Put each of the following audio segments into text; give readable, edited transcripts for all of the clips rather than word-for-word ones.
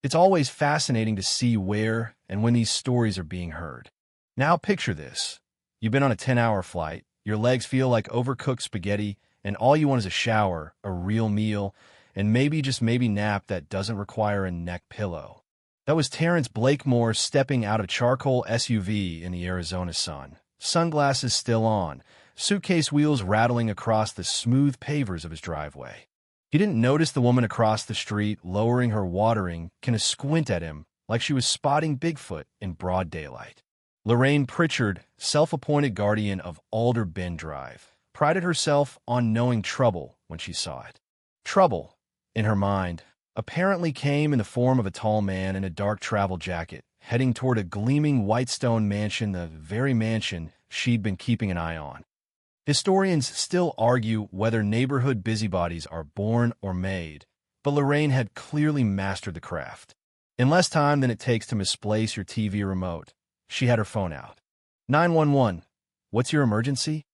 It's always fascinating to see where and when these stories are being heard. Now picture this. You've been on a 10-hour flight, your legs feel like overcooked spaghetti, and all you want is a shower, a real meal, and maybe just maybe nap that doesn't require a neck pillow. That was Terrence Blakemore stepping out of charcoal SUV in the Arizona sun, sunglasses still on, suitcase wheels rattling across the smooth pavers of his driveway. He didn't notice the woman across the street lowering her watering can a squint at him like she was spotting Bigfoot in broad daylight. Lorraine Pritchard, self-appointed guardian of Alder Bend Drive, prided herself on knowing trouble when she saw it. Trouble, in her mind, apparently came in the form of a tall man in a dark travel jacket, heading toward a gleaming white-stone mansion, the very mansion she'd been keeping an eye on. Historians still argue whether neighborhood busybodies are born or made, but Lorraine had clearly mastered the craft. In less time than it takes to misplace your TV remote, she had her phone out. 911, what's your emergency?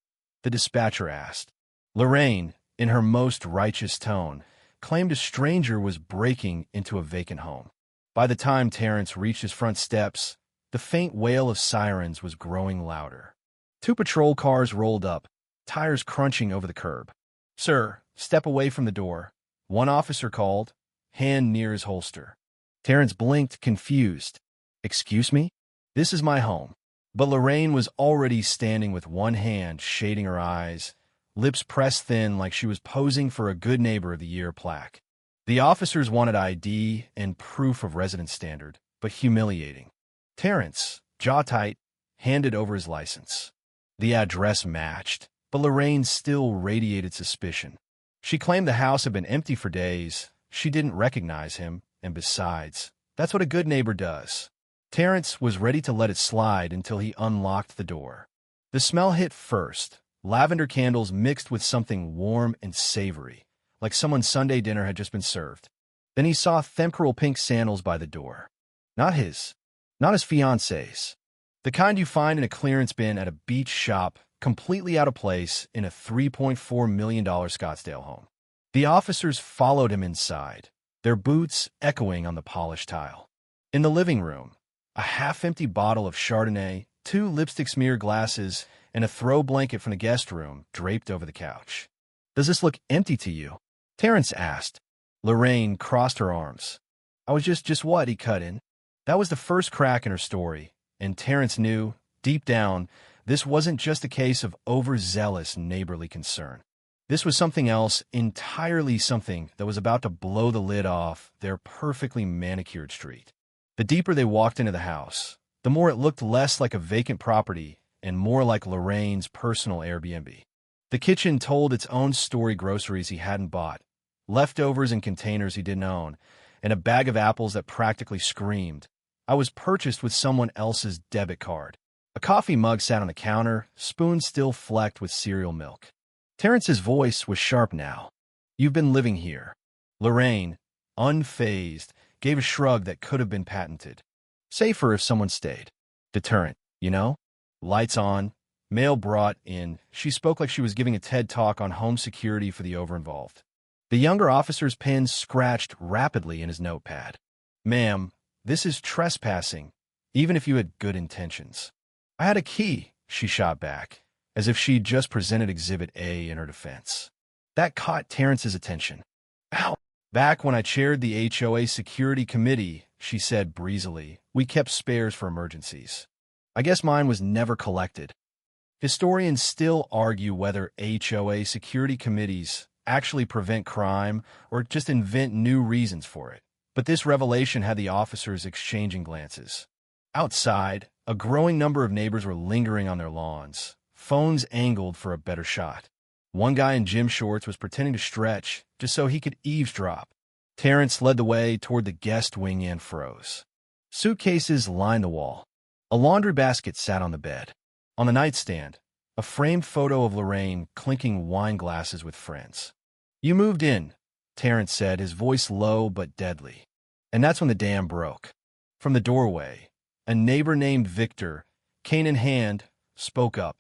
The dispatcher asked. Lorraine, in her most righteous tone, claimed a stranger was breaking into a vacant home. By the time Terrence reached his front steps, the faint wail of sirens was growing louder. 2 patrol cars rolled up, tires crunching over the curb. Sir, step away from the door. One officer called, hand near his holster. Terrence blinked, confused. Excuse me? This is my home. But Lorraine was already standing with one hand shading her eyes, lips pressed thin like she was posing for a Good Neighbor of the Year plaque. The officers wanted ID and proof of residence standard, but humiliating. Terrence, jaw tight, handed over his license. The address matched, but Lorraine still radiated suspicion. She claimed the house had been empty for days. She didn't recognize him, and besides, that's what a good neighbor does. Terrence was ready to let it slide until he unlocked the door. The smell hit first, lavender candles mixed with something warm and savory, like someone's Sunday dinner had just been served. Then he saw temporal pink sandals by the door. Not his fiance's. The kind you find in a clearance bin at a beach shop, completely out of place in a $3.4 million Scottsdale home. The officers followed him inside, their boots echoing on the polished tile. In the living room, a half-empty bottle of Chardonnay, 2 lipstick-smeared glasses, and a throw blanket from the guest room draped over the couch. Does this look empty to you? Terrence asked. Lorraine crossed her arms. I was just what? He cut in. That was the first crack in her story, and Terrence knew, deep down, this wasn't just a case of overzealous neighborly concern. This was something else, entirely something that was about to blow the lid off their perfectly manicured street. The deeper they walked into the house, the more it looked less like a vacant property and more like Lorraine's personal Airbnb. The kitchen told its own story: groceries he hadn't bought, leftovers in containers he didn't own, and a bag of apples that practically screamed, I was purchased with someone else's debit card. A coffee mug sat on the counter, spoon still flecked with cereal milk. Terrence's voice was sharp now. You've been living here. Lorraine, unfazed, gave a shrug that could have been patented. Safer if someone stayed. Deterrent, you know? Lights on, mail brought in. She spoke like she was giving a TED talk on home security for the overinvolved. The younger officer's pen scratched rapidly in his notepad. Ma'am, this is trespassing, even if you had good intentions. I had a key, she shot back, as if she'd just presented Exhibit A in her defense. That caught Terrence's attention. Ow! Back when I chaired the HOA security committee, she said breezily, we kept spares for emergencies. I guess mine was never collected. Historians still argue whether HOA security committees actually prevent crime or just invent new reasons for it. But this revelation had the officers exchanging glances. Outside, a growing number of neighbors were lingering on their lawns, phones angled for a better shot. One guy in gym shorts was pretending to stretch just so he could eavesdrop. Terrence led the way toward the guest wing and froze. Suitcases lined the wall. A laundry basket sat on the bed. On the nightstand, a framed photo of Lorraine clinking wine glasses with friends. You moved in, Terrence said, his voice low but deadly. And that's when the dam broke. From the doorway, a neighbor named Victor, cane in hand, spoke up.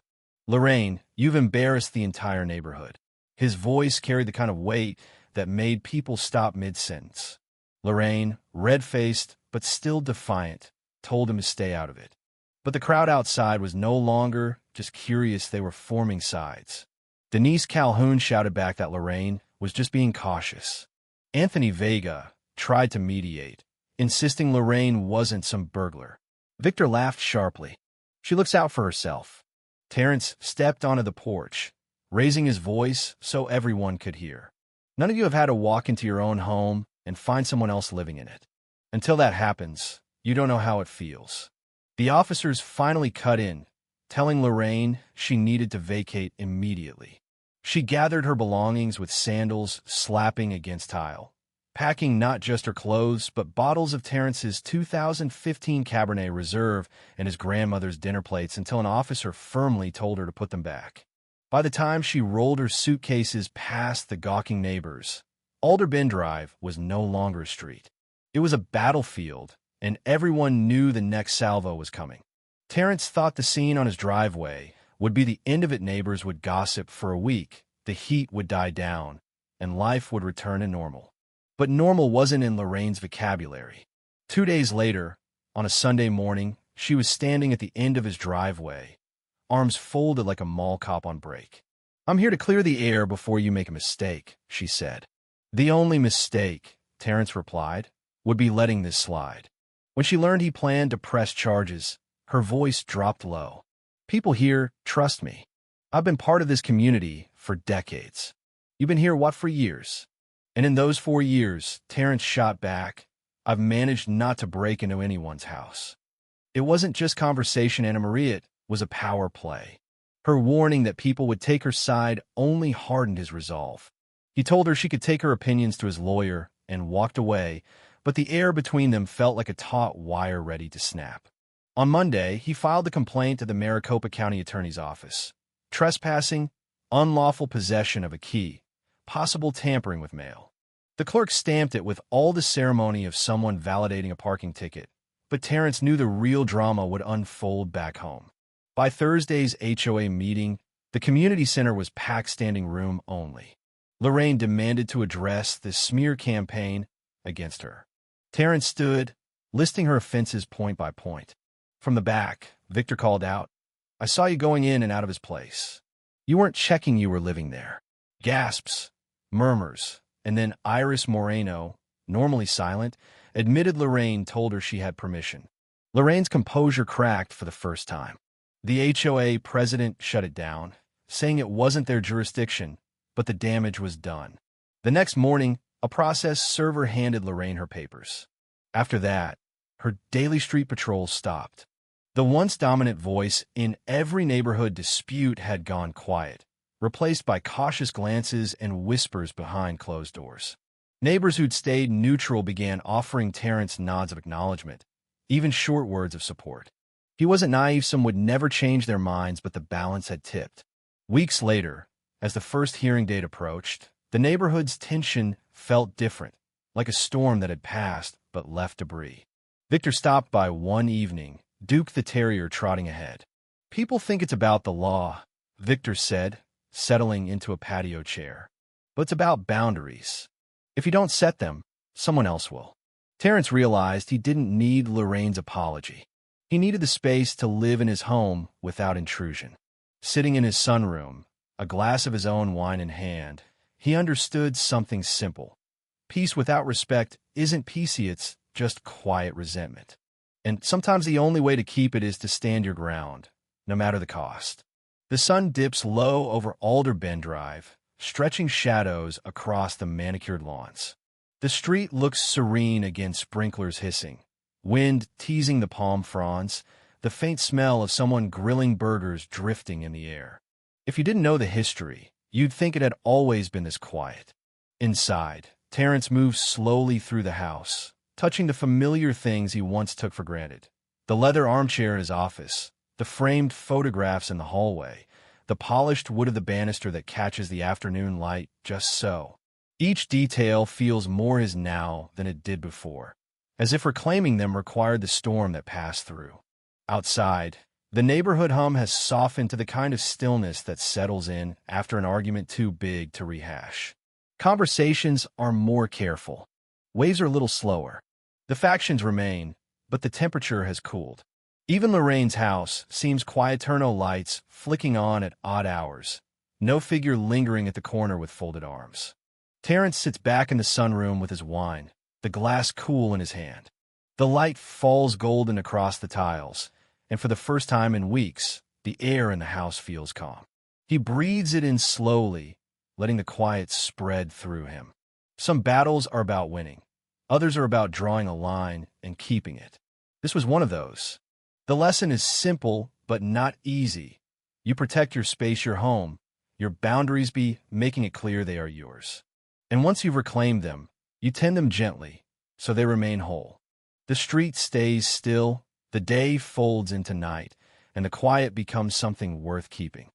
Lorraine, you've embarrassed the entire neighborhood. His voice carried the kind of weight that made people stop mid-sentence. Lorraine, red-faced but still defiant, told him to stay out of it. But the crowd outside was no longer just curious, they were forming sides. Denise Calhoun shouted back that Lorraine was just being cautious. Anthony Vega tried to mediate, insisting Lorraine wasn't some burglar. Victor laughed sharply. She looks out for herself. Terrence stepped onto the porch, raising his voice so everyone could hear. None of you have had to walk into your own home and find someone else living in it. Until that happens, you don't know how it feels. The officers finally cut in, telling Lorraine she needed to vacate immediately. She gathered her belongings with sandals slapping against tile, packing not just her clothes but bottles of Terrence's 2015 Cabernet Reserve and his grandmother's dinner plates until an officer firmly told her to put them back. By the time she rolled her suitcases past the gawking neighbors, Alder Bend Drive was no longer a street. It was a battlefield, and everyone knew the next salvo was coming. Terrence thought the scene on his driveway would be the end of it. Neighbors would gossip for a week, the heat would die down, and life would return to normal. But normal wasn't in Lorraine's vocabulary. 2 days later, on a Sunday morning, she was standing at the end of his driveway, arms folded like a mall cop on break. "I'm here to clear the air before you make a mistake," she said. "The only mistake," Terrence replied, "would be letting this slide." When she learned he planned to press charges, her voice dropped low. "People here trust me. I've been part of this community for decades. You've been here, what, for years? And in those 4 years," Terrence shot back, "I've managed not to break into anyone's house." It wasn't just conversation, Anna Maria, it was a power play. Her warning that people would take her side only hardened his resolve. He told her she could take her opinions to his lawyer and walked away, but the air between them felt like a taut wire ready to snap. On Monday, he filed a complaint to the Maricopa County Attorney's Office. Trespassing, unlawful possession of a key, possible tampering with mail. The clerk stamped it with all the ceremony of someone validating a parking ticket, but Terrence knew the real drama would unfold back home. By Thursday's HOA meeting, the community center was packed, standing room only. Lorraine demanded to address the smear campaign against her. Terrence stood, listing her offenses point by point. From the back, Victor called out, "I saw you going in and out of his place. You weren't checking you were living there." Gasps, murmurs, and then Iris Moreno, normally silent, admitted Lorraine told her she had permission. Lorraine's composure cracked for the first time. The HOA president shut it down, saying it wasn't their jurisdiction, but the damage was done. The next morning, a process server handed Lorraine her papers. After that, her daily street patrols stopped. The once dominant voice in every neighborhood dispute had gone quiet, replaced by cautious glances and whispers behind closed doors. Neighbors who'd stayed neutral began offering Terrence nods of acknowledgement, even short words of support. He wasn't naive, some would never change their minds, but the balance had tipped. Weeks later, as the first hearing date approached, the neighborhood's tension felt different, like a storm that had passed but left debris. Victor stopped by one evening, Duke the Terrier trotting ahead. "People think it's about the law," Victor said, settling into a patio chair. "But it's about boundaries. If you don't set them, someone else will." Terrence realized he didn't need Lorraine's apology. He needed the space to live in his home without intrusion. Sitting in his sunroom, a glass of his own wine in hand, he understood something simple. Peace without respect isn't peacey, it's just quiet resentment. And sometimes the only way to keep it is to stand your ground, no matter the cost. The sun dips low over Alder Bend Drive, stretching shadows across the manicured lawns. The street looks serene against sprinklers hissing, wind teasing the palm fronds, the faint smell of someone grilling burgers drifting in the air. If you didn't know the history, you'd think it had always been this quiet. Inside, Terrence moved slowly through the house, touching the familiar things he once took for granted. The leather armchair in his office, the framed photographs in the hallway, the polished wood of the banister that catches the afternoon light just so. Each detail feels more his now than it did before, as if reclaiming them required the storm that passed through. Outside, the neighborhood hum has softened to the kind of stillness that settles in after an argument too big to rehash. Conversations are more careful. Waves are a little slower. The factions remain, but the temperature has cooled. Even Lorraine's house seems quieterno, lights flicking on at odd hours. No figure lingering at the corner with folded arms. Terrence sits back in the sunroom with his wine, the glass cool in his hand. The light falls golden across the tiles, and for the first time in weeks, the air in the house feels calm. He breathes it in slowly, letting the quiet spread through him. Some battles are about winning. Others are about drawing a line and keeping it. This was one of those. The lesson is simple, but not easy. You protect your space, your home, your boundaries, be making it clear they are yours. And once you've reclaimed them, you tend them gently, so they remain whole. The street stays still, the day folds into night, and the quiet becomes something worth keeping.